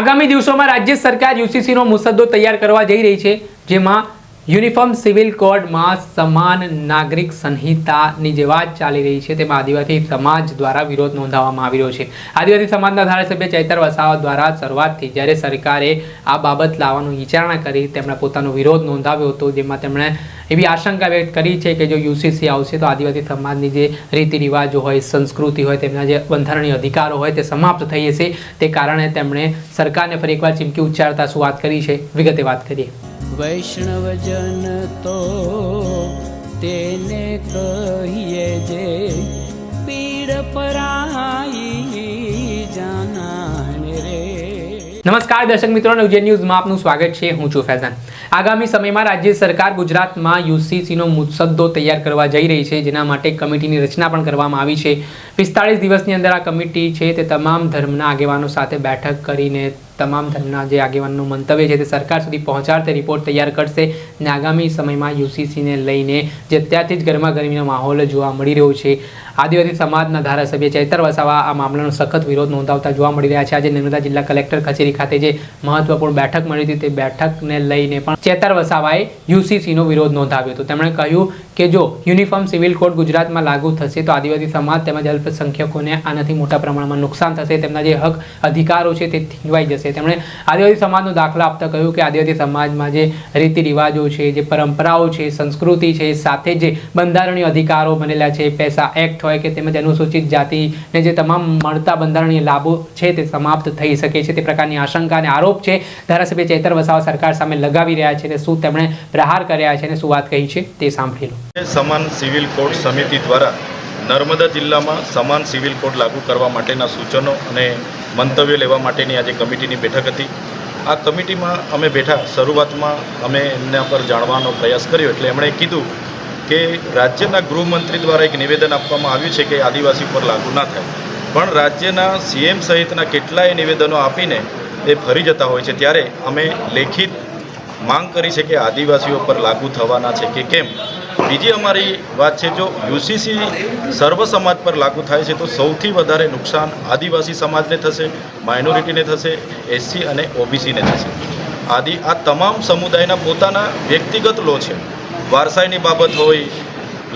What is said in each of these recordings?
આગામી દિવસોમાં રાજ્ય સરકાર યુસીસીનો મુસદ્દો તૈયાર કરવા જઈ રહી છે, જેમાં યુનિફોર્મ સિવિલ કોડમાં સમાન નાગરિક સંહિતાની જે વાત ચાલી રહી છે તેમાં આદિવાસી સમાજ દ્વારા વિરોધ નોંધાવવામાં આવી રહ્યો છે। આદિવાસી સમાજના ધારાસભ્ય ચૈતર વસાવા દ્વારા શરૂઆતથી જ્યારે સરકારે આ બાબત લાવવાનું વિચારણા કરી તેમણે પોતાનો વિરોધ નોંધાવ્યો હતો, જેમાં તેમણે એવી આશંકા વ્યક્ત કરી છે કે જો યુસીસી આવશે તો આદિવાસી સમાજની જે રીતિ રિવાજો હોય, સંસ્કૃતિ હોય, તેમના જે બંધારણીય અધિકારો હોય તે સમાપ્ત થઈ જશે। તે કારણે તેમણે સરકારને ફરી એકવાર ચીમકી ઉચ્ચારતા શું વાત કરી છે, વિગતે વાત કરીએ। વૈષ્ણવજન તો તેને કહીએ જે પીડ પરાઈ જાનાને રે। નમસ્કાર દર્શક મિત્રો, નવજીવન ન્યૂઝમાં આપનું સ્વાગત છે। હું છું ફૈઝાન। આગામી સમયમાં રાજ્ય સરકાર ગુજરાતમાં યુસીસીનો મુસદ્દો તૈયાર કરવા જઈ રહી છે, જેના માટે કમિટીની રચના પણ કરવામાં આવી છે। 45 દિવસની અંદર આ કમિટી છે તે તમામ ધર્મના આગેવાનો સાથે બેઠક કરીને તમામ ધર્મના જે આગેવાનનું મંતવ્ય છે તે સરકાર સુધી પહોંચાડતે રિપોર્ટ તૈયાર કરશે અને આગામી સમયમાં યુસીસીને લઈને જે અત્યારથી જ ગરમાગરમીનો માહોલ જોવા મળી રહ્યો છે, આદિવાસી સમાજના ધારાસભ્ય ચૈતર વસાવા આ મામલાનો સખત વિરોધ નોંધાવતા જોવા મળી રહ્યા છે। આજે નર્મદા જિલ્લા કલેક્ટર કચેરી ખાતે જે મહત્વપૂર્ણ બેઠક મળી હતી તે બેઠકને લઈને પણ ચૈતર વસાવાએ યુસીસીનો વિરોધ નોંધાવ્યો હતો। તેમણે કહ્યું કે જો યુનિફોર્મ સિવિલ કોડ ગુજરાતમાં લાગુ થશે તો આદિવાસી સમાજ તેમજ અલ્પસંખ્યકોને આનાથી મોટા પ્રમાણમાં નુકસાન થશે, તેમના જે હક અધિકારો છે તે થીનવાઈ જશે। તેમણે આદિવાસી સમાજનો દાખલા આપતા કહ્યું કે આદિવાસી સમાજમાં જે રીતિ રિવાજો છે, જે પરંપરાઓ છે, સંસ્કૃતિ છે, સાથે જે બંધારણીય અધિકારો બનેલા છે, પૈસા એક્ટ હોય કે તેમજ અનુસૂચિત જાતિને જે તમામ મળતા બંધારણીય લાભો છે તે સમાપ્ત થઈ શકે છે, તે પ્રકારની આશંકા અને આરોપ છે ધારાસભ્ય ચૈતર વસાવા સરકાર સામે લગાવી રહ્યા છે। શું તેમણે પ્રહાર કર્યા છે અને શું વાત કહી છે તે સાંભળી લો। સમાન સિવિલ કોડ સમિતિ દ્વારા નર્મદા જિલ્લામાં સમાન સિવિલ કોડ લાગુ કરવા માટેના સૂચનો અને મંતવ્ય લેવા માટેની આજે કમિટીની બેઠક હતી। આ કમિટીમાં અમે બેઠા, શરૂઆતમાં અમે એમના પર જાણવાનો પ્રયાસ કર્યો એટલે એમણે કીધું કે રાજ્યના ગૃહમંત્રી દ્વારા એક નિવેદન આપવામાં આવ્યું છે કે આદિવાસી પર લાગુ ના થાય, પણ રાજ્યના સીએમ સહિતના કેટલાય નિવેદનો આપીને એ ફરી જતા હોય છે। ત્યારે અમે લેખિત માંગ કરી છે કે આદિવાસીઓ પર લાગુ થવાના છે કે કેમ। બીજી અમારી વાત છે, જો યુસીસી સર્વ સમાજ પર લાગુ થાય છે તો સૌથી વધારે નુકસાન આદિવાસી સમાજને થશે, માઇનોરિટીને થશે, એસસી અને ઓબીસીને થશે। આ તમામ સમુદાયના પોતાના વ્યક્તિગત લો છે, વારસાઈની બાબત હોય,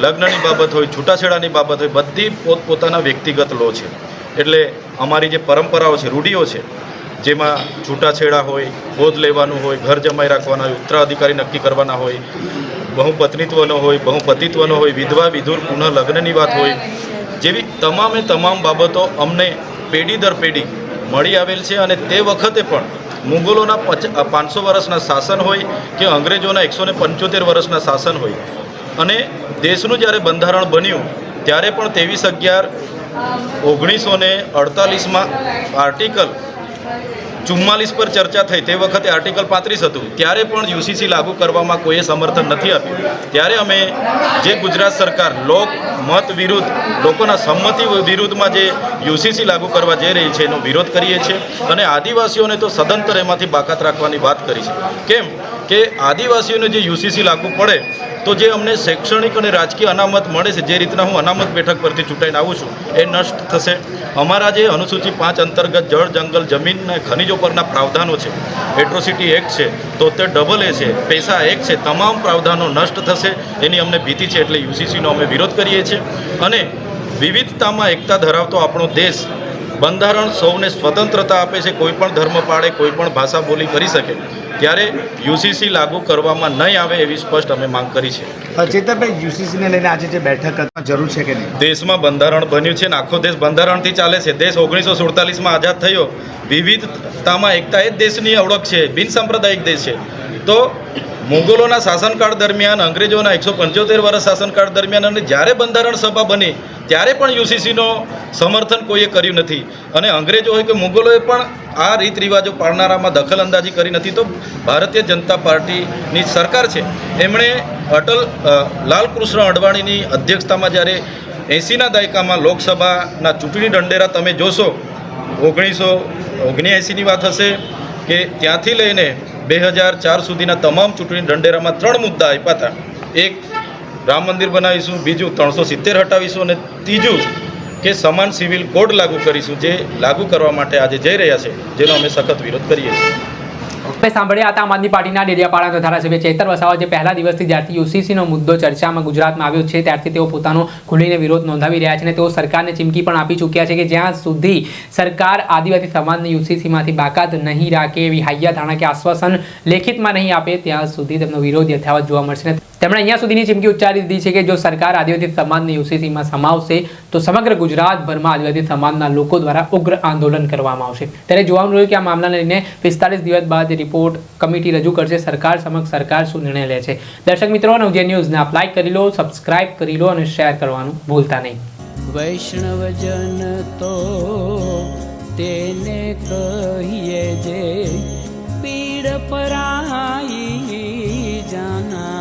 લગ્નની બાબત હોય, છૂટાછેડાની બાબત હોય, બધી પોતપોતાના વ્યક્તિગત લો છે। એટલે અમારી જે પરંપરાઓ છે, રૂઢિઓ છે, જેમાં છૂટાછેડા હોય, ગોદ લેવાનું હોય, ઘર જમાઈ રાખવાના હોય, ઉત્તરાધિકારી નક્કી કરવાના હોય, બહુપત્નીત્વનો હોય, બહુપતિત્વનો હોય, વિધવા વિધુર પુનઃ લગ્નની વાત હોય, જેવી તમામે તમામ બાબતો અમને પેઢી દર પેઢી મળી આવેલ છે। અને તે વખતે પણ મુગલોના 500 વર્ષના શાસન હોય કે અંગ્રેજોના 175 વર્ષના શાસન હોય, અને દેશનું જ્યારે બંધારણ બન્યું ત્યારે પણ 23/11/1948માં આર્ટિકલ 44 પર ચર્ચા થઈ। તે વખતે આર્ટિકલ 35 હતું, ત્યારે પણ યુસીસી લાગુ કરવામાં કોઈએ સમર્થન નથી આપ્યું। ત્યારે અમે જે ગુજરાત સરકાર લોક મત વિરુદ્ધ, લોકોના સંમતિ વિરુદ્ધમાં જે યુસીસી લાગુ કરવા જઈ રહી છે એનો વિરોધ કરીએ છીએ અને આદિવાસીઓને તો સદંતર એમાંથી બાકાત રાખવાની વાત કરી છે। કેમ કે આદિવાસીઓને જે યુસીસી લાગુ પડે તો જે અમને શૈક્ષણિક અને રાજકીય અનામત મળે છે, જે રીતના હું અનામત બેઠક પરથી ચૂંટાઈને આવું છું, એ નષ્ટ થશે। અમારા જે અનુસૂચિ 5 અંતર્ગત જળ, જંગલ, જમીન અને ખનિજો પરના પ્રાવધાનો છે, એટ્રોસિટી એક્ટ છે, 73AA છે, પૈસા એક્ટ છે, તમામ પ્રાવધાનો નષ્ટ થશે, એની અમને ભીતિ છે। એટલે યુસીસીનો અમે વિરોધ કરીએ છીએ અને વિવિધતામાં એકતા ધરાવતો આપણો દેશ, બંધારણ સૌને સ્વતંત્રતા આપે છે, કોઈ પણ ધર્મ પાળે, કોઈ પણ ભાષા બોલી કરી શકે, ત્યારે યુસીસી લાગુ કરવામાં નહીં આવે એવી સ્પષ્ટ અમે માંગ કરી છે। ચેતરભાઈ, યુસીસીને લઈને આજે જે બેઠક જરૂર છે કે નહીં? દેશમાં બંધારણ બન્યું છે ને આખો દેશ બંધારણથી ચાલે છે। દેશ 1947માં આઝાદ થયો, વિવિધતામાં એકતા એ જ દેશની ઓળખ છે, બિનસાંપ્રદાયિક દેશ છે। તો મુગલોના શાસનકાળ દરમિયાન, અંગ્રેજોના 175 વર્ષ શાસનકાળ દરમિયાન અને જ્યારે બંધારણ સભા બની ત્યારે પણ યુસીસીનો સમર્થન કોઈએ કર્યું નથી, અને અંગ્રેજો હોય કે મુગલોએ પણ આ રીત રિવાજો પાળનારામાં દખલ અંદાજી કરી નથી। તો ભારતીય જનતા પાર્ટીની સરકાર છે, એમણે લાલકૃષ્ણ અડવાણીની અધ્યક્ષતામાં જ્યારે 80ના દાયકામાં લોકસભાના ચૂંટણી ઢંઢેરા તમે જોશો, 1979ની વાત હશે કે ત્યાંથી લઈને 2004 સુધીના તમામ ચૂંટણી ઢંઢેરામાં 3 મુદ્દા આપ્યા હતા। એક, રામ મંદિર બનાવીશું, બીજું 370 હટાવીશું, અને ત્રીજું કે સમાન સિવિલ કોડ લાગુ કરીશું, જે લાગુ કરવા માટે આજે જઈ રહ્યા છે, જેનો અમે સખત વિરોધ કરીએ છીએ. આપણે સાંભળ્યા હતા આમ આદમી પાર્ટીના ડેડિયાપાડાના ધારાસભ્ય ચેતર વસાવા, જે પહેલા દિવસથી જ્યારથી યુસીસીનો મુદ્દો ચર્ચામાં ગુજરાતમાં આવ્યો છે ત્યારથી તેઓ પોતાનો ખુલીને વિરોધ નોંધાવી રહ્યા છે અને તેઓ સરકારને ચીમકી પણ આપી ચૂક્યા છે કે જ્યાં સુધી સરકાર આદિવાસી સમાજને યુસીસીમાંથી બાકાત નહીં રાખે, એવી હૈયાધારણા કે આશ્વાસન લેખિતમાં નહીં આપે, ત્યાં સુધી તેમનો વિરોધ યથાવત જોવા મળશે. તેમણે અહીંયા સુધીની ચીમકી ઉચ્ચારી દીધી છે કે જો સરકાર આદિવાસી સમાજને યુસીસીમાં સમાવશે તો સમગ્ર ગુજરાતભરમાં આદિવાસી સમાજના લોકો દ્વારા ઉગ્ર આંદોલન કરવામાં આવશે. ત્યારે જોવાનું રહ્યું કે આ મામલાને લઈને 45 દિવસ બાદ રિપોર્ટ કમિટી રજૂ કરશે સરકાર સમક્ષ. સરકાર શું નિર્ણય લે છે? દર્શક મિત્રો, નવજીવન ન્યૂઝને આપ લાઈક કરી લો, સબસ્ક્રાઇબ કરી લો અને શેર કરવાનું ભૂલતા નહીં. વૈષ્ણવજન તો તેને કહીએ જે પીડ પરાઈ જાના.